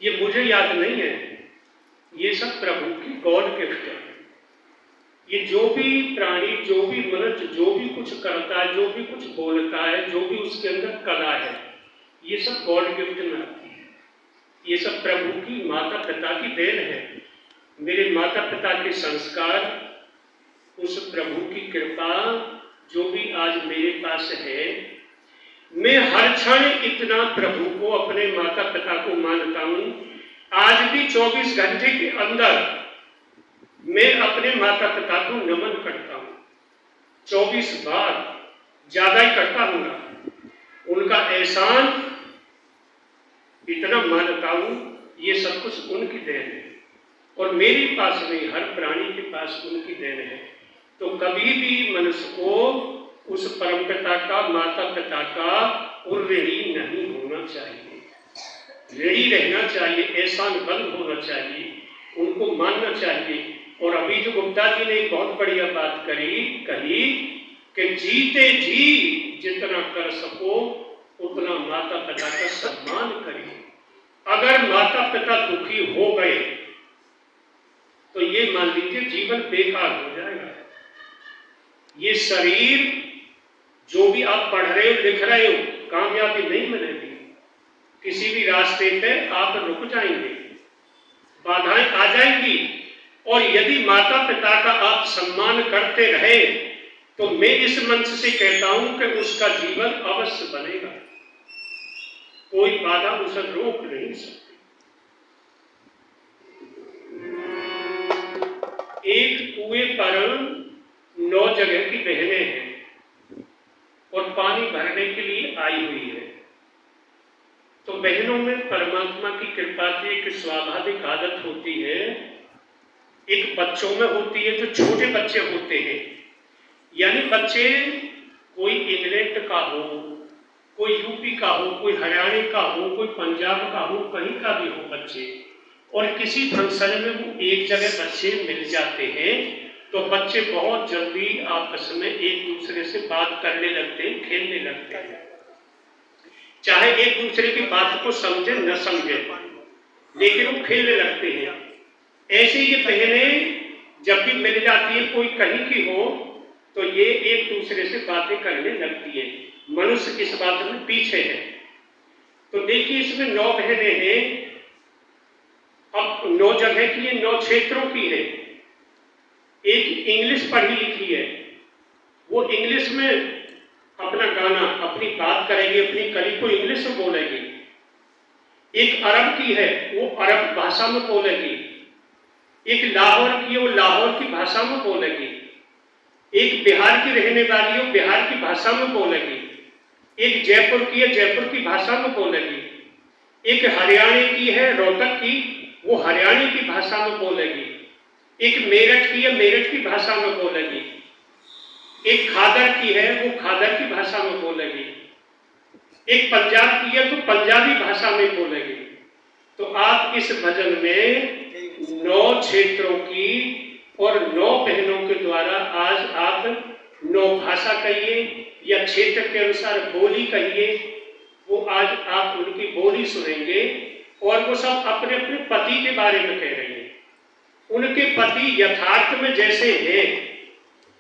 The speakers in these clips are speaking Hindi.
ये मुझे याद नहीं है, ये सब प्रभु की गॉड गिफ्ट है। ये जो भी प्राणी, जो भी मनुष्य, जो भी कुछ करता है, जो भी कुछ बोलता है, जो भी उसके अंदर कला है, ये सब गॉड गिफ्ट में आती है। ये सब प्रभु की, माता पिता की देन है। मेरे माता पिता के संस्कार, उस प्रभु की कृपा जो भी आज मेरे पास है, मैं हर क्षण इतना प्रभु को, अपने माता पिता को मानता हूं। आज भी 24 घंटे के अंदर मैं अपने माता पिता को नमन करता हूं, 24 बार, ज्यादा ही करता हूं ना। उनका एहसान इतना मानता हूं, ये सब कुछ उनकी देन है और मेरे पास नहीं, हर प्राणी के पास उनकी देन है। तो कभी भी मनुष्य को उस परमपिता का, माता पिता का ऋणी नहीं होना चाहिए, ऋणी रहना चाहिए, एहसान बंद होना चाहिए, उनको मानना चाहिए। और अभी जो गुप्ता जी ने एक बहुत बढ़िया बात कही कि जीते जी जितना कर सको उतना माता पिता का सम्मान करिए। अगर माता पिता दुखी हो गए तो ये मान लीजिए जीवन बेकार हो जाएगा। ये शरीर, जो भी आप पढ़ रहे हो, लिख रहे हो, कामयाबी नहीं मिलेगी। किसी भी रास्ते पे आप रुक जाएंगे, बाधाएं आ जाएंगी। और यदि माता पिता का आप सम्मान करते रहे तो मैं इस मंच से कहता हूं कि उसका जीवन अवश्य बनेगा, कोई बाधा उसे रोक नहीं सकती। एक कुएं पर 9 जगह की बहनें हैं और पानी भरने के लिए आई हुई है। तो बहनों में परमात्मा की कृपा की एक स्वाभाविक आदत होती है, एक बच्चों में होती है, जो छोटे बच्चे होते हैं, यानी बच्चे कोई इंग्लैंड का हो, कोई यूपी का हो, कोई हरियाणा का हो, कोई पंजाब का हो, कहीं का भी हो बच्चे, और किसी फंक्शन में वो एक जगह बच्चे मिल जाते हैं तो बच्चे बहुत जल्दी आपस में एक दूसरे से बात करने लगते हैं, खेलने लगते हैं, चाहे एक दूसरे की बात को समझे न समझे, लेकिन वो खेलने लगते हैं। ऐसे ये बहनें जब भी मिल जाती है, कोई कहीं की हो, तो ये एक दूसरे से बातें करने लगती है। मनुष्य इस बात में पीछे है। तो देखिए, इसमें 9 बहनें हैं। अब 9 जगह की है, 9 क्षेत्रों की है। एक इंग्लिश पढ़ी लिखी है, वो इंग्लिश में अपना गाना, अपनी बात करेगी, अपनी कली को इंग्लिश में बोलेगी। एक अरब की है, वो अरब भाषा में बोलेगी। एक लाहौर की है, वो लाहौर की भाषा में बोलेगी। एक बिहार की रहने वाली है, वो बिहार की भाषा में बोलेगी। एक जयपुर की है, जयपुर की भाषा में बोलेगी। एक हरियाणा की है, रोहतक की, वो हरियाणा की भाषा में बोलेगी। एक मेरठ की है, मेरठ की भाषा में बोलेगी। एक खादर की है, वो खादर की भाषा में बोलेगी। एक पंजाब की है, तो पंजाबी भाषा में बोलेगी। तो आप इस भजन में 9 क्षेत्रों की और 9 बहनों के द्वारा आज आप 9 भाषा कहिए या क्षेत्र के अनुसार बोली कहिए, वो आज आप उनकी बोली सुनेंगे। और वो सब अपने अपने पति के बारे में कह रही हैं। उनके पति यथार्थ में जैसे हैं,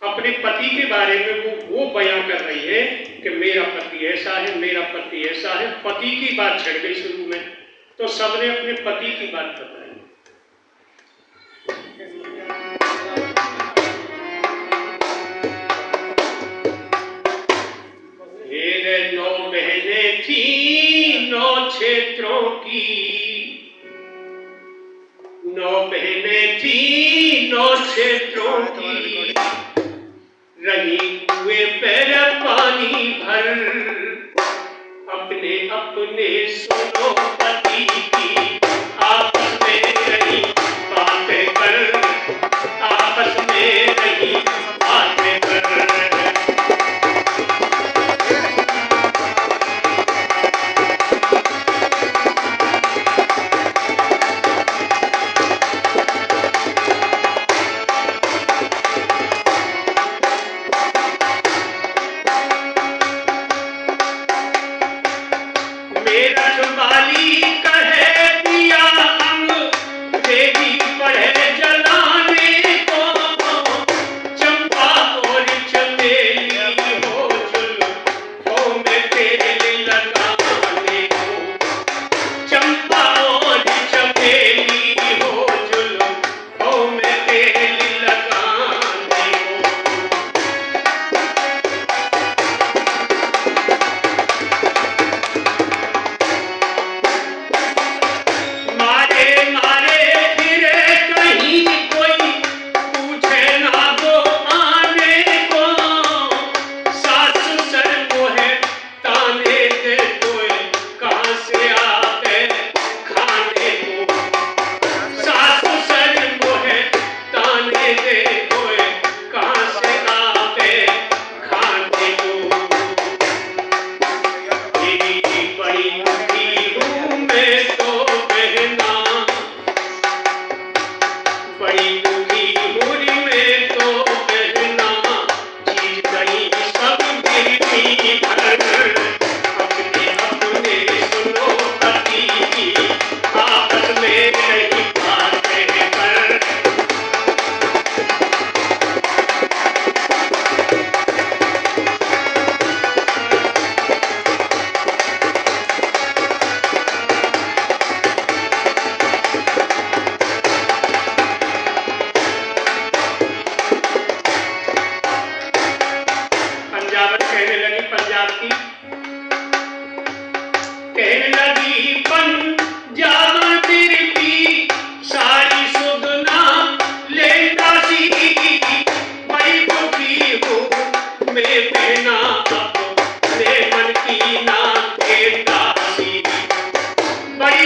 अपने पति के बारे में वो बयां कर रही है कि मेरा पति ऐसा है, मेरा पति ऐसा है। पति की बात छिड़ गई शुरू में, तो सबने अपने पति की बात बताई। मेरे 9 बहनें थी 9 क्षेत्रों की, 9 बहनें थी 9 क्षेत्रों की, रही कुएं पर पानी भर, अपने अपने सुनो पति की, आपस में रही बातें कर, आपस में रही बातें कर। मेरा जो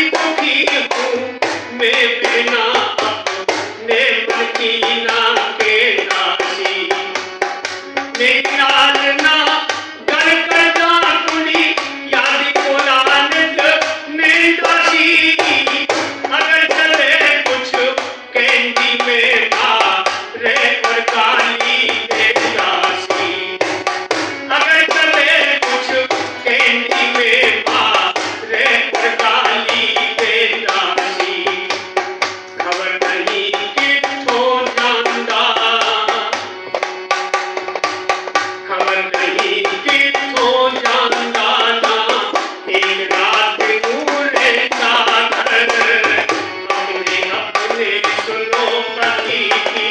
बड़ी दुखी हूँ मैं बिना अपने मन की ना के दासी। मेरी लालना गल करदा कुड़ी याद कोलानत में दासी। अगर चले कुछ कहती में मारे और काली दे दासी। अगर चले कुछ कहती में मारे और काली दे दासी। खबर नहीं किथों जांदा, खबर नहीं किथों जांदा ना एक रात दूरे सागर। अपने अपने सुनो पति की।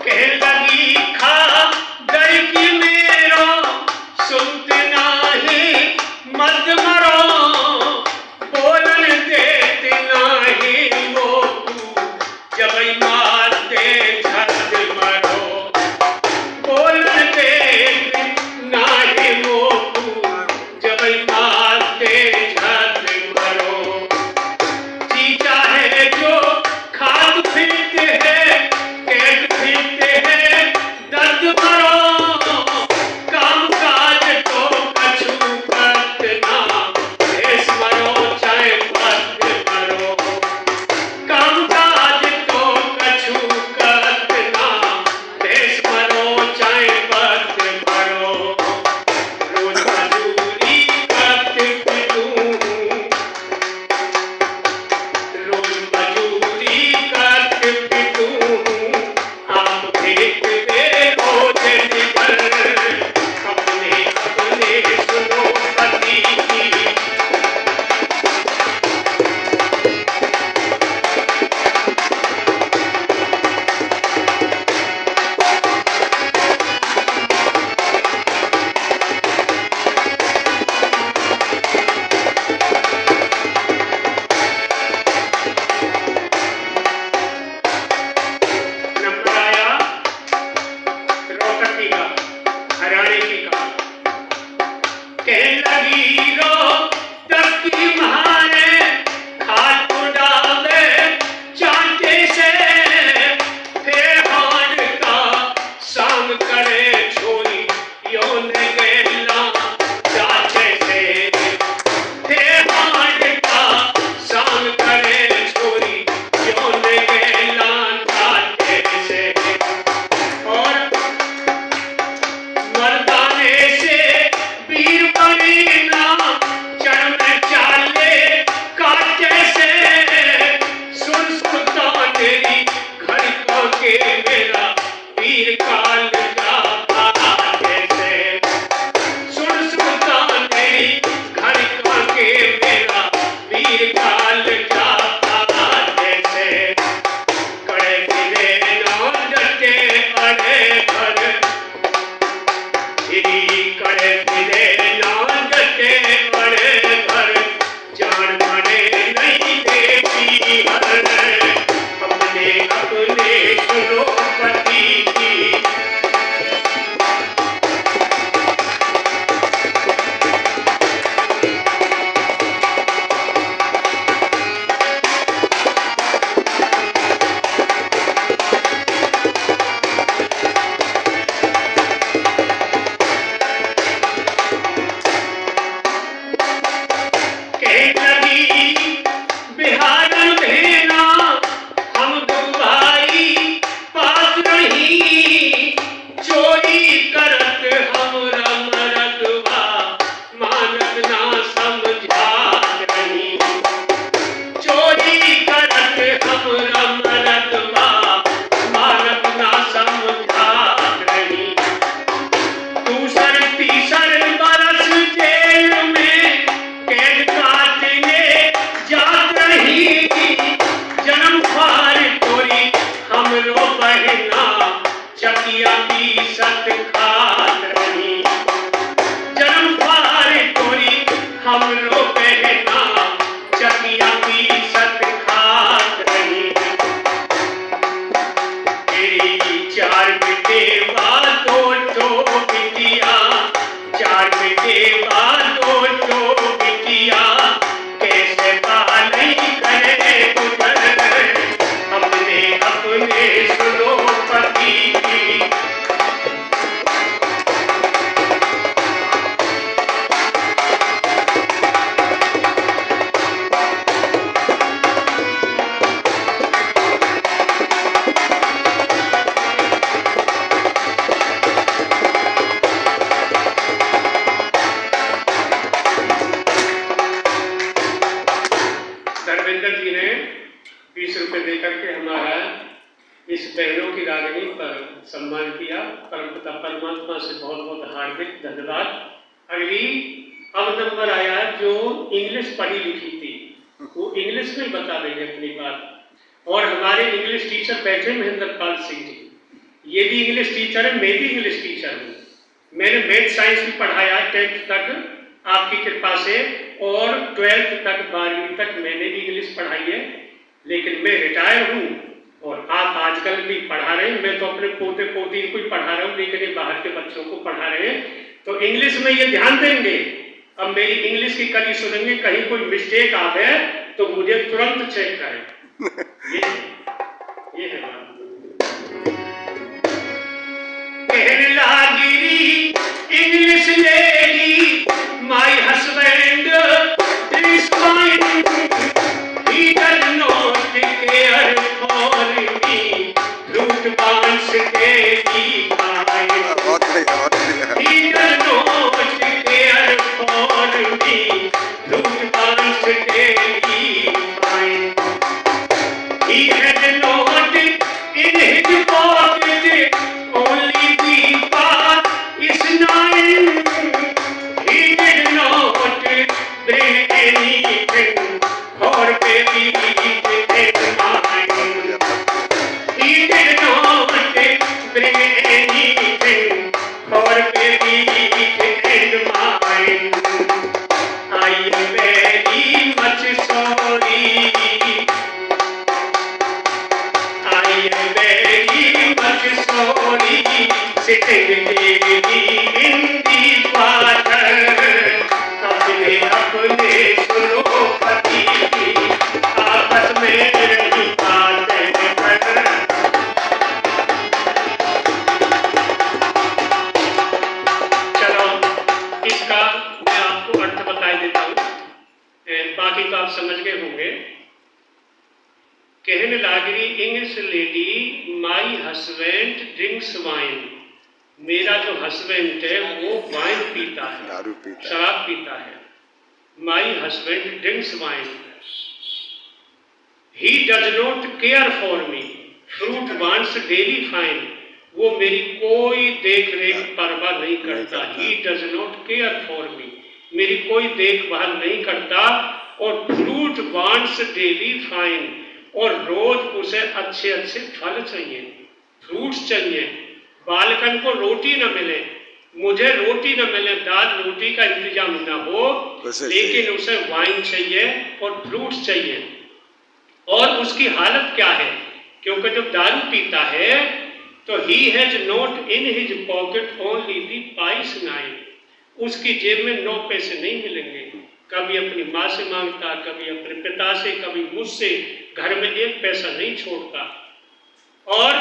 कह लगी खा गई कि मेरो सुनते नाही मत मरो। बोलन देते नाही मोकू जबई मारते झट मरो। बोलन देते नाही मोकू जबई मारते झट मरो। जी चाहे जो खाद फिरते है कैद फिरते है दर्द भरो। काम काज को कछु करत ना देश मरो चाहे पद मरो। काम काज को कछु करत ना देश मरो चाहे पद मरो। रोज मजूरी करत फिरूं, रोज मजूरी करत फिरूं। आप भेंट दे रोज निकल अपने अपने सुनो पति की। नंबर आया रोहतकी का, हरियाणे की का। कह लगी रो तकी मारे खाट उड़ावे चांटे से। फिर हाड का सांग करे छोरी योन गेला चाचे से। फिर हाड का सांग करे छोरी योन गेला चाचे से। और मर्दाने से वीर बनी ना चरण चाले काटे से। सुन सुनता तेरी घर का के मेरा वीर काल का आगे से। सुन सुनता तेरी घर का के मेरा वीर काल का आगे से। कड़े गिरे ना डटे अड़े घर करे फिरे ना डटे बड़े घर। जान बड़े नहीं देती हर अपने अपने सुनो पति की। कह लगी बिहार भेना हम दो भाई पास नहीं। चोरी करत हमरा मरदवा मानत ना समझात नहीं। चोरी करत हमरा मरदवा मानत ना समझात नहीं। दूसर तीसर बरस जेल में कैद काटने जात रही। जन्म फार तोरी हमरो बहना चकिया की सत खात सम्मान किया। परमपिता परमात्मा से बहुत बहुत हार्दिक धन्यवाद। अगली अब नंबर आया जो इंग्लिश पढ़ी लिखी थी, वो इंग्लिश में बता देंगे अपनी बात। और हमारे इंग्लिश टीचर बैठे महेंद्र पाल सिंह जी, ये भी इंग्लिश टीचर है, मैं भी इंग्लिश टीचर हूँ। मैंने मैथ साइंस भी पढ़ाया 10th तक आपकी कृपा से, और 12th तक 12वीं तक मैंने भी इंग्लिश पढ़ाई है। लेकिन मैं रिटायर हूँ और आप आजकल भी पढ़ा रहे हैं। मैं तो अपने पोते पोती को ही पढ़ा रहा हूँ, लेकिन ये बाहर के बच्चों को पढ़ा रहे हैं। तो इंग्लिश में ये ध्यान देंगे, अब मेरी इंग्लिश की कड़ी सुनेंगे, कहीं कोई मिस्टेक आ गए तो मुझे तुरंत चेक करें। ये है बात। कहने लगी English lady my husband is fine, he does not care for me, रूट बांस के ही fine, he does not care for me, रूट बांस के ही fine, he had not in his pocket only the path is nine, he did not bring anything for baby and mine, he did not bring anything for baby and mine, I am very much sorry, I am very much sorry, sitting in the water, अपने अपने सुनो पति आपस में नहीं पाते हैं। चलो इसका मैं आपको अर्थ बता देता हूँ, बाकी तो आप समझ गए होंगे। कहने लगी English lady my husband drinks wine, मेरा जो हस्बैंड है वो वाइन पीता है, दारू पीता, शराब पीता है। My husband drinks wine, he does not care for me, fruit wants daily fine, वो मेरी कोई देख रेख परवाह नहीं करता। ही डज नॉट केयर फॉर मी, मेरी कोई देखभाल नहीं करता। और फ्रूट वांट्स डेली फाइन, और रोज उसे अच्छे अच्छे फल चाहिए, फ्रूट्स चाहिए। बालकन को रोटी न मिले, मुझे रोटी न मिले, दाल रोटी का इंतजाम न हो, लेकिन उसे वाइन चाहिए और फ्रूट्स चाहिए। और उसकी हालत क्या है, क्योंकि जब दारू पीता है तो he has not in his pocket only the price nine, उसकी जेब में 9 पैसे नहीं मिलेंगे। कभी अपनी माँ से मांगता, कभी अपने पिता से, कभी मुझसे, घर में 1 पैसा नहीं छोड़ता। और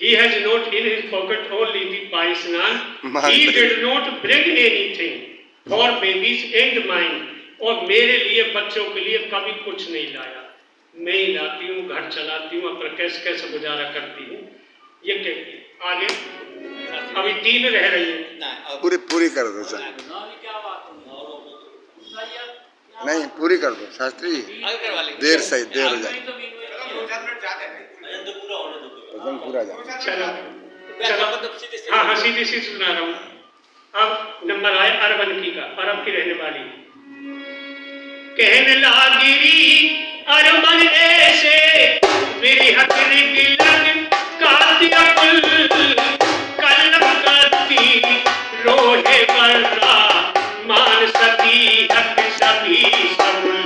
he has not in his pocket only the paisnan, he did not bring anything for babies and mine, और मेरे लिए, बच्चों के लिए कभी कुछ नहीं लाया। मैं ही लाती हूँ, घर चलाती हूँ, अपना कैसे कैसे गुजारा करती हूँ। ये कहती आगे, अभी 3 रह रही है, पूरी कर दो सर, नहीं पूरी कर दो शास्त्री जी, देर सही देर हो जाए, पूरा जाए। चलो हाँ हाँ सीधी सी सुना रहा हूँ। अब नंबर आया अरबन की का, अरब की रहने वाली। कहने लगी अरबन ऐसे मेरी हथेली की लग कातिया कुल कलम करती रोहे वर्रा मान सकी हक सभी सबुल।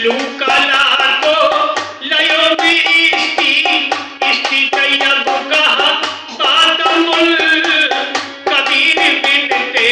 लूका लातो लयो बीस्ती इस्ती तैयब कहा बातमुल कबीर बिनते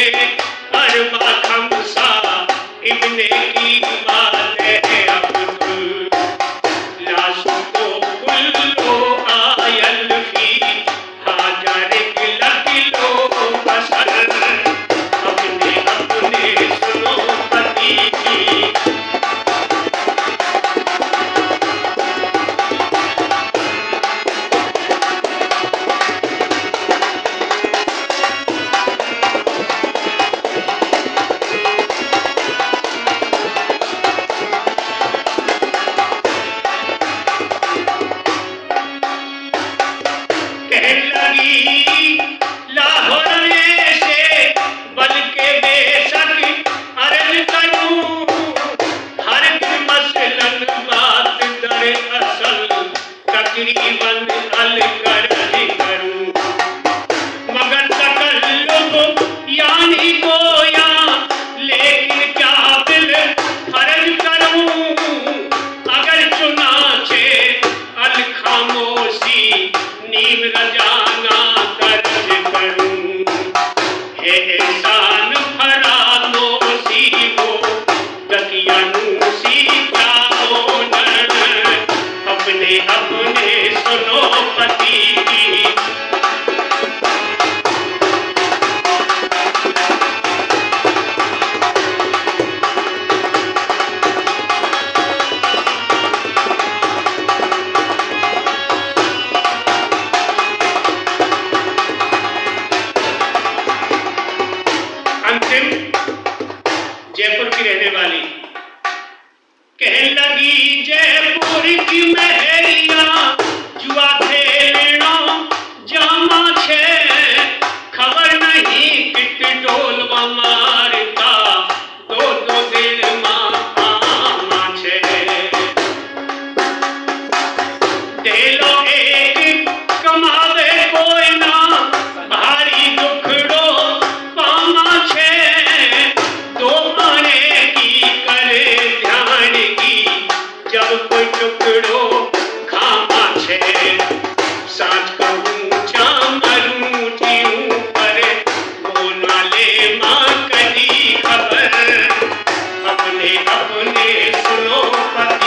वाली कहने लगी जयपुर की महरिया जुआ खेलना जामा छे खबर नहीं कित डोलवा मारता दो दो दिन मामा छे देलो एक कमावे कोई ना भारी दुखड़ो पामा छे दो माने की करे ध्यान की जब कोई टुकड़ो खामा छे साच कहूँ चामरू जीऊँ पर बोला ले माँ कदी खबर अपने अपने सुनो पति